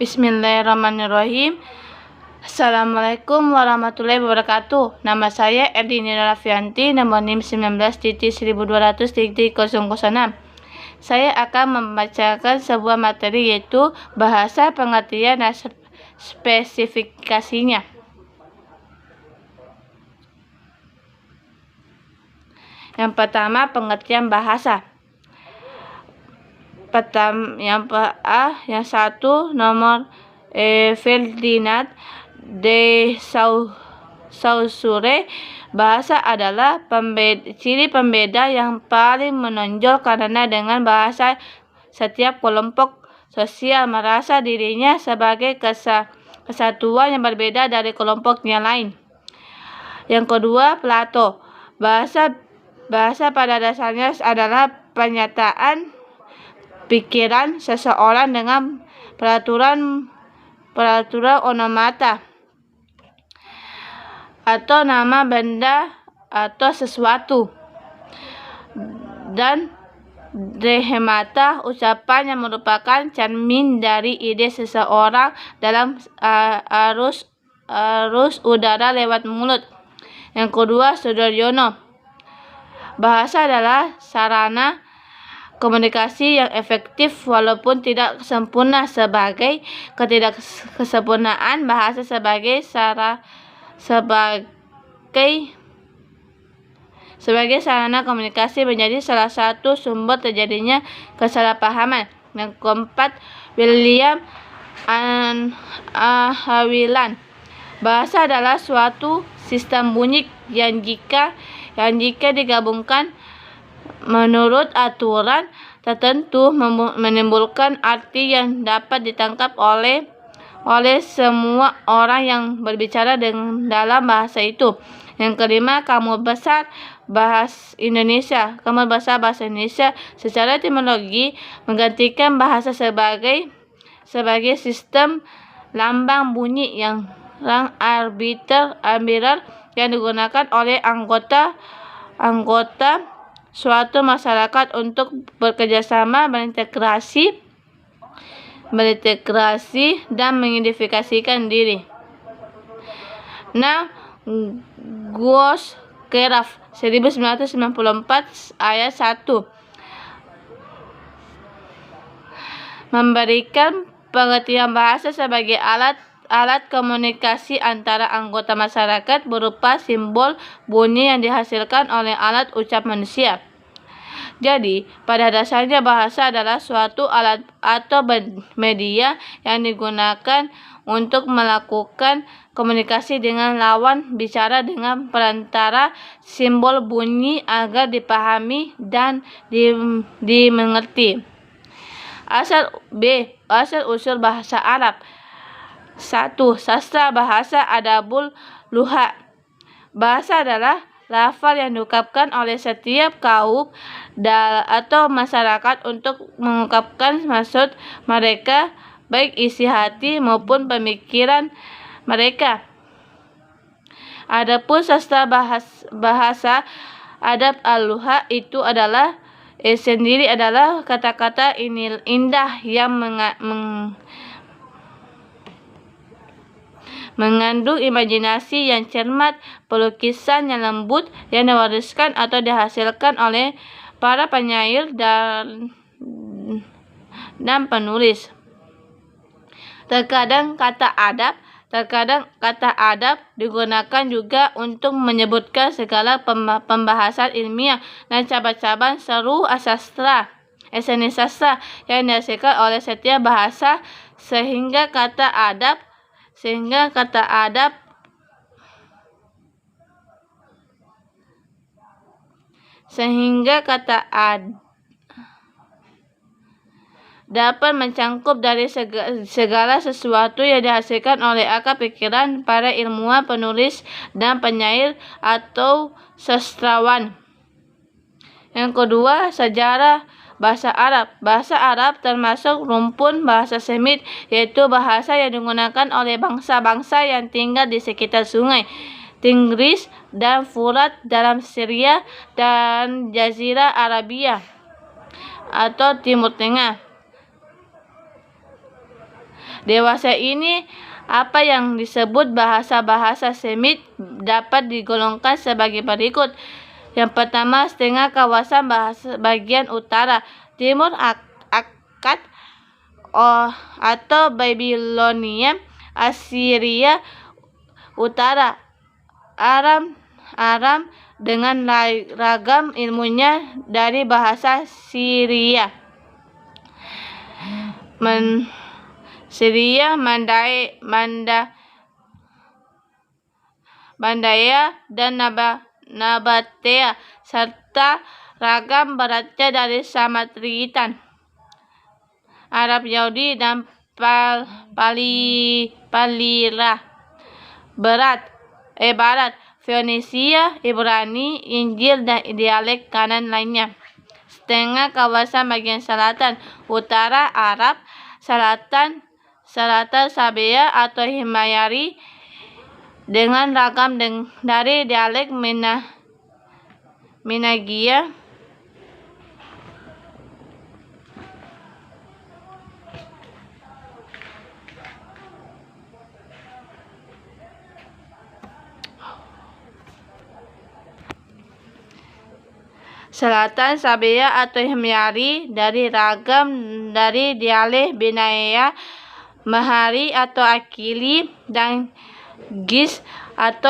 Bismillahirrahmanirrahim. Assalamualaikum warahmatullahi wabarakatuh. Nama saya Erdini Rafianti, nomor NIM 19.1200.006. Saya akan membacakan sebuah materi, yaitu bahasa, pengertian, dan spesifikasinya. Yang pertama, pengertian bahasa. Yang satu, nomor Ferdinand de Saussure. Bahasa adalah ciri pembeda yang paling menonjol, karena dengan bahasa setiap kelompok sosial merasa dirinya sebagai kesatuan yang berbeda dari kelompok yang lain. Yang kedua, Plato. Bahasa pada dasarnya adalah pernyataan pikiran seseorang dengan peraturan onomata atau nama benda atau sesuatu, dan dehemata, ucapan yang merupakan cermin dari ide seseorang dalam arus udara lewat mulut. Yang kedua, Sudaryono. Bahasa adalah sarana komunikasi yang efektif walaupun tidak sempurna. Sebagai ketidaksempurnaan bahasa sebagai sarana komunikasi menjadi salah satu sumber terjadinya kesalahpahaman. Yang keempat, William Haviland. Bahasa adalah suatu sistem bunyi yang jika digabungkan menurut aturan tertentu menimbulkan arti yang dapat ditangkap oleh semua orang yang berbicara dalam bahasa itu. Yang kelima, Kamus Besar Bahasa Indonesia. Kamus Besar Bahasa Indonesia secara etimologi menggantikan bahasa sebagai sistem lambang bunyi yang arbitrer yang digunakan oleh anggota suatu masyarakat untuk bekerjasama, berintegrasi dan mengidentifikasikan diri. Nah, Groskeraf 1994 ayat 1 memberikan pengertian bahasa sebagai alat komunikasi antara anggota masyarakat berupa simbol bunyi yang dihasilkan oleh alat ucap manusia. Jadi, pada dasarnya bahasa adalah suatu alat atau media yang digunakan untuk melakukan komunikasi dengan lawan bicara dengan perantara simbol bunyi agar dipahami dan dimengerti. Asal usul bahasa Arab. 1. Sastra bahasa Adabul Lugha. Bahasa adalah lafal yang diungkapkan oleh setiap kaum atau masyarakat untuk mengungkapkan maksud mereka, baik isi hati maupun pemikiran mereka. Adapun sastra bahasa Adab al-Lugha itu adalah sendiri adalah kata-kata indah yang mengandung imajinasi yang cermat, pelukisan yang lembut yang diwariskan atau dihasilkan oleh para penyair dan penulis. Terkadang kata adab digunakan juga untuk menyebutkan segala pembahasan ilmiah dan cabang-cabang seru seni sastra yang dihasilkan oleh setiap bahasa, sehingga kata adab dapat mencangkup dari segala sesuatu yang dihasilkan oleh akal pikiran para ilmuwan, penulis, dan penyair atau sastrawan. Yang kedua, sejarah bahasa Arab. Bahasa Arab termasuk rumpun bahasa Semit, yaitu bahasa yang digunakan oleh bangsa-bangsa yang tinggal di sekitar sungai Tigris dan Furat dalam Syria dan Jazirah Arabia atau Timur Tengah. Dewasa ini apa yang disebut bahasa-bahasa Semit dapat digolongkan sebagai berikut. Yang pertama, setengah kawasan bahasa bagian utara, timur Akkad atau Babilonia, Assyria utara, Aram dengan ragam ilmunya dari bahasa Syria, Mandaya dan Nabatea, serta ragam baratnya dari Samaritan, Arab Yahudi dan Palira, Barat, Fenisia, Ibrani, Injil, dan dialek Kanan lainnya. Setengah kawasan bagian selatan, utara Arab, selatan Sabea atau Himayari dengan ragam dari dialek Minagia, selatan Sabea atau Himyari dari ragam dari dialek Binaya, Mahari atau Akili, dan Gis atau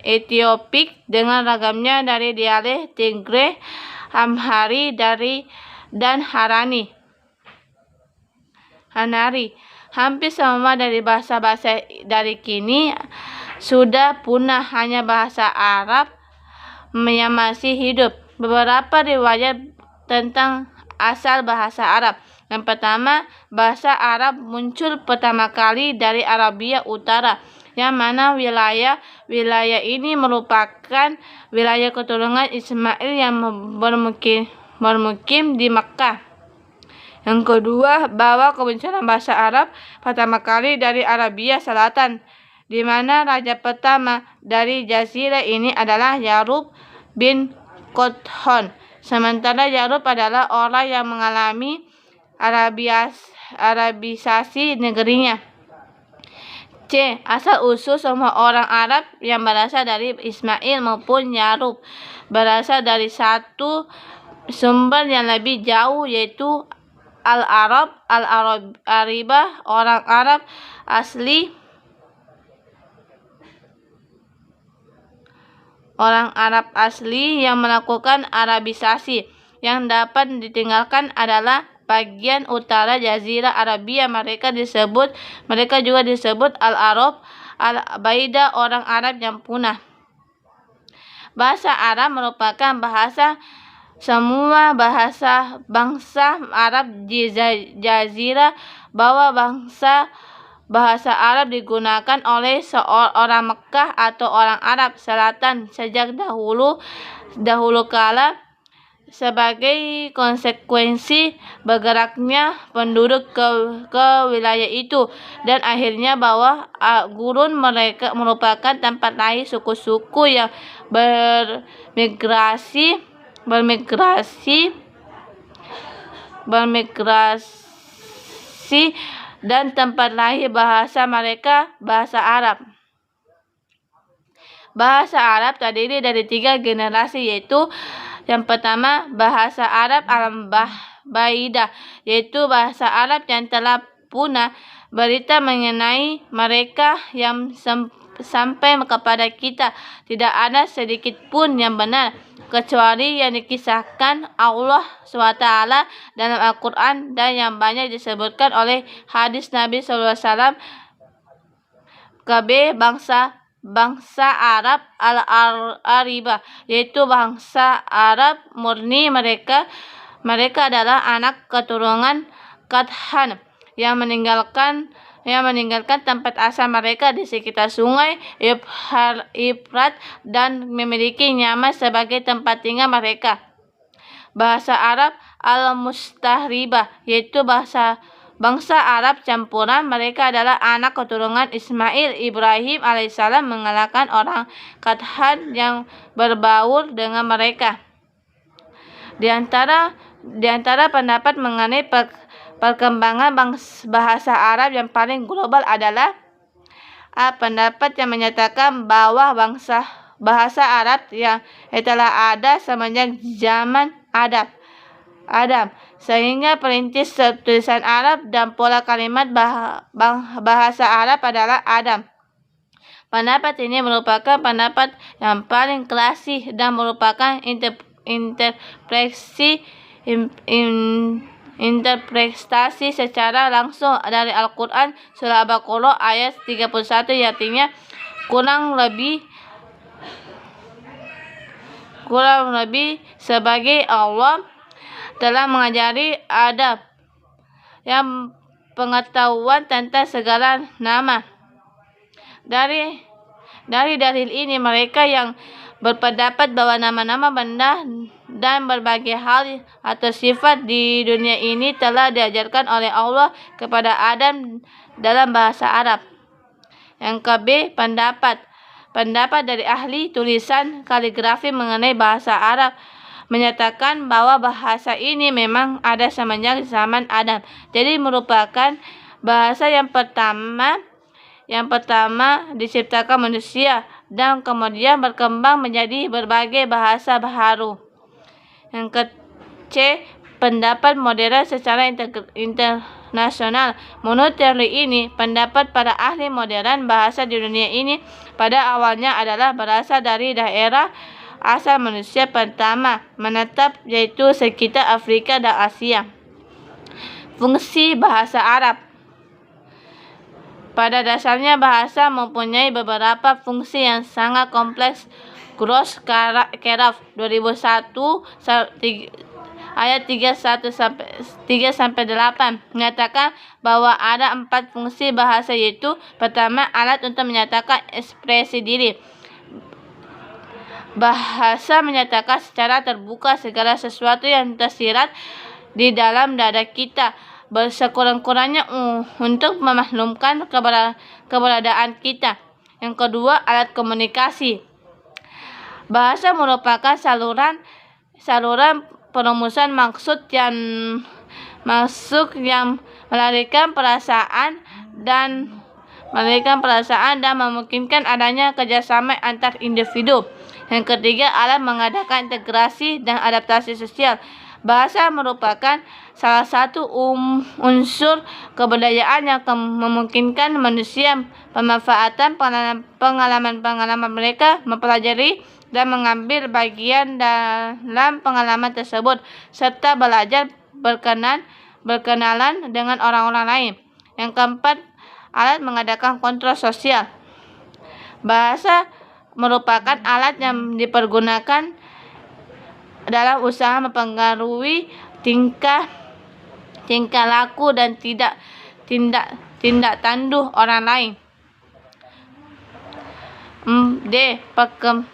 Etiopik dengan ragamnya dari dialek Tigre, Amhari dan Hanari. Hampir semua dari bahasa-bahasa dari kini sudah punah, hanya bahasa Arab yang masih hidup. Beberapa riwayat tentang asal bahasa Arab. Yang pertama, bahasa Arab muncul pertama kali dari Arabia Utara, yang mana wilayah ini merupakan wilayah keturunan Ismail yang bermukim di Makkah. Yang kedua, bahwa kemunculan bahasa Arab pertama kali dari Arabia Selatan, di mana raja pertama dari jazirah ini adalah Yarub bin Qodhon. Sementara Yarub adalah orang yang mengalami Arabisasi negerinya. C. Asal-usul semua orang Arab yang berasal dari Ismail maupun Yarub berasal dari satu sumber yang lebih jauh, yaitu Al-Aribah, orang Arab asli yang melakukan Arabisasi. Yang dapat ditinggalkan adalah bagian utara Jazirah Arabia. Mereka juga disebut Al-Arab, Al-Baida, orang Arab yang punah. Bahasa Arab merupakan bahasa semua bangsa Arab di Jazirah, bahwa bahasa Arab digunakan oleh orang Mekah atau orang Arab Selatan sejak dahulu kala sebagai konsekuensi bergeraknya penduduk ke wilayah itu, dan akhirnya bahwa gurun mereka merupakan tempat lahir suku-suku yang bermigrasi dan tempat lahir bahasa mereka, bahasa Arab. Bahasa Arab terdiri dari 3 generasi, yaitu yang pertama, bahasa Arab Al-Baidah, yaitu bahasa Arab yang telah punah. Berita mengenai mereka yang sampai kepada kita tidak ada sedikit pun yang benar, kecuali yang dikisahkan Allah SWT dalam Al-Quran dan yang banyak disebutkan oleh hadis Nabi SAW. KB bangsa Arab Al-Aribah, yaitu bangsa Arab murni. Mereka adalah anak keturunan Qadhan yang meninggalkan tempat asal mereka di sekitar sungai Ifrat dan memiliki Yaman sebagai tempat tinggal mereka. Bahasa Arab Al-Mustahribah, yaitu bangsa Arab campuran. Mereka adalah anak keturunan Ismail. Ibrahim alaihissalam mengalahkan orang Qadhan yang berbaur dengan mereka. Di antara pendapat mengenai perkembangan bahasa Arab yang paling global adalah pendapat yang menyatakan bahwa bahasa Arab yang telah ada semenjak zaman Adam, sehingga perintis tulisan Arab dan pola kalimat bahasa Arab adalah Adam. Pendapat ini merupakan pendapat yang paling klasik dan merupakan interpretasi secara langsung dari Al-Quran surah Al-Baqarah ayat 31, yang artinya kurang lebih sebagai Allah telah mengajari Adam yang pengetahuan tentang segala nama. Dari dalil ini, mereka yang berpendapat bahwa nama-nama benda dan berbagai hal atau sifat di dunia ini telah diajarkan oleh Allah kepada Adam dalam bahasa Arab. Yang ke-B, pendapat dari ahli tulisan kaligrafi mengenai bahasa Arab menyatakan bahwa bahasa ini memang ada semenjak zaman Adam. Jadi merupakan bahasa yang pertama diciptakan manusia dan kemudian berkembang menjadi berbagai bahasa baru. Yang ke-C, pendapat modern secara internasional. Menurut teori ini, pendapat para ahli modern bahasa di dunia ini pada awalnya adalah berasal dari daerah asal manusia pertama menetap, yaitu sekitar Afrika dan Asia. Fungsi bahasa Arab. Pada dasarnya bahasa mempunyai beberapa fungsi yang sangat kompleks. Gross Keraf 2001 ayat 3-8 menyatakan bahwa ada 4 fungsi bahasa, yaitu pertama, alat untuk menyatakan ekspresi diri. Bahasa menyatakan secara terbuka segala sesuatu yang tersirat di dalam dada kita, bersekurang-kurangnya untuk memaklumkan keberadaan kita. Yang kedua, alat komunikasi. Bahasa merupakan saluran perumusan maksud yang melarikan perasaan dan memungkinkan adanya kerjasama antar individu. Yang ketiga, alat mengadakan integrasi dan adaptasi sosial. Bahasa merupakan salah satu unsur kebudayaan yang memungkinkan manusia pemanfaatan pengalaman mereka, mempelajari dan mengambil bagian dalam pengalaman tersebut, serta belajar berkenalan dengan orang-orang lain. Yang keempat, alat mengadakan kontrol sosial. Bahasa merupakan alat yang dipergunakan dalam usaha mempengaruhi tingkah laku dan tindak tanduk orang lain. D.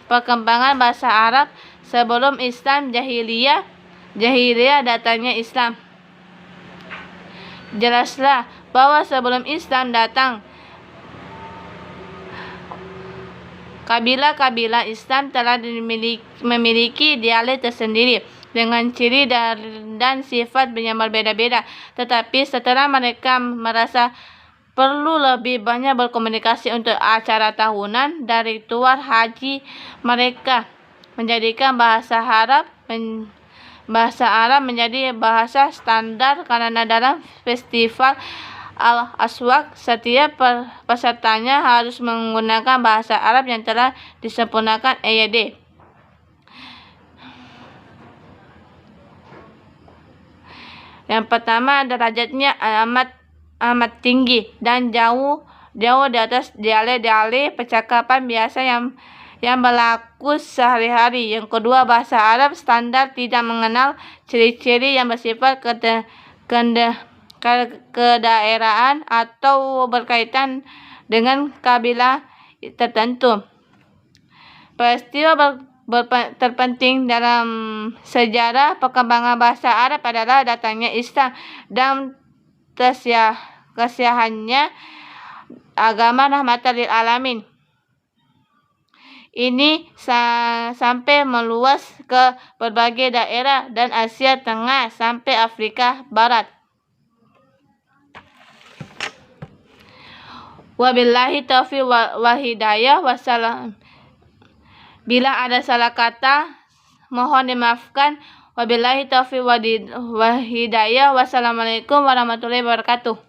Perkembangan bahasa Arab sebelum Islam. Jahiliyah datangnya Islam. Jelaslah bahwa sebelum Islam datang, kabilah-kabilah Islam telah memiliki dialek tersendiri dengan ciri dan sifat yang berbeda-beda. Tetapi setelah mereka merasa perlu lebih banyak berkomunikasi untuk acara tahunan dan ritual haji, mereka menjadikan bahasa Arab menjadi bahasa standar, karena dalam festival Al-Aswaq setiap pesertanya harus menggunakan bahasa Arab yang telah disempurnakan EYD. Yang pertama, derajatnya amat tinggi dan jauh di atas dialek percakapan biasa yang berlaku sehari-hari. Yang kedua, bahasa Arab standar tidak mengenal ciri-ciri yang bersifat kedaerahan atau berkaitan dengan kabilah tertentu. Peristiwa terpenting dalam sejarah perkembangan bahasa Arab adalah datangnya Islam dan kesiahannya agama rahmatan lil alamin. Ini sampai meluas ke berbagai daerah dan Asia Tengah sampai Afrika Barat. Wabillahi taufiq wal hidayah. Wassalam. Bila ada salah kata, mohon dimaafkan. Wabillahi taufiq wal hidayah. Wassalamualaikum warahmatullahi wabarakatuh.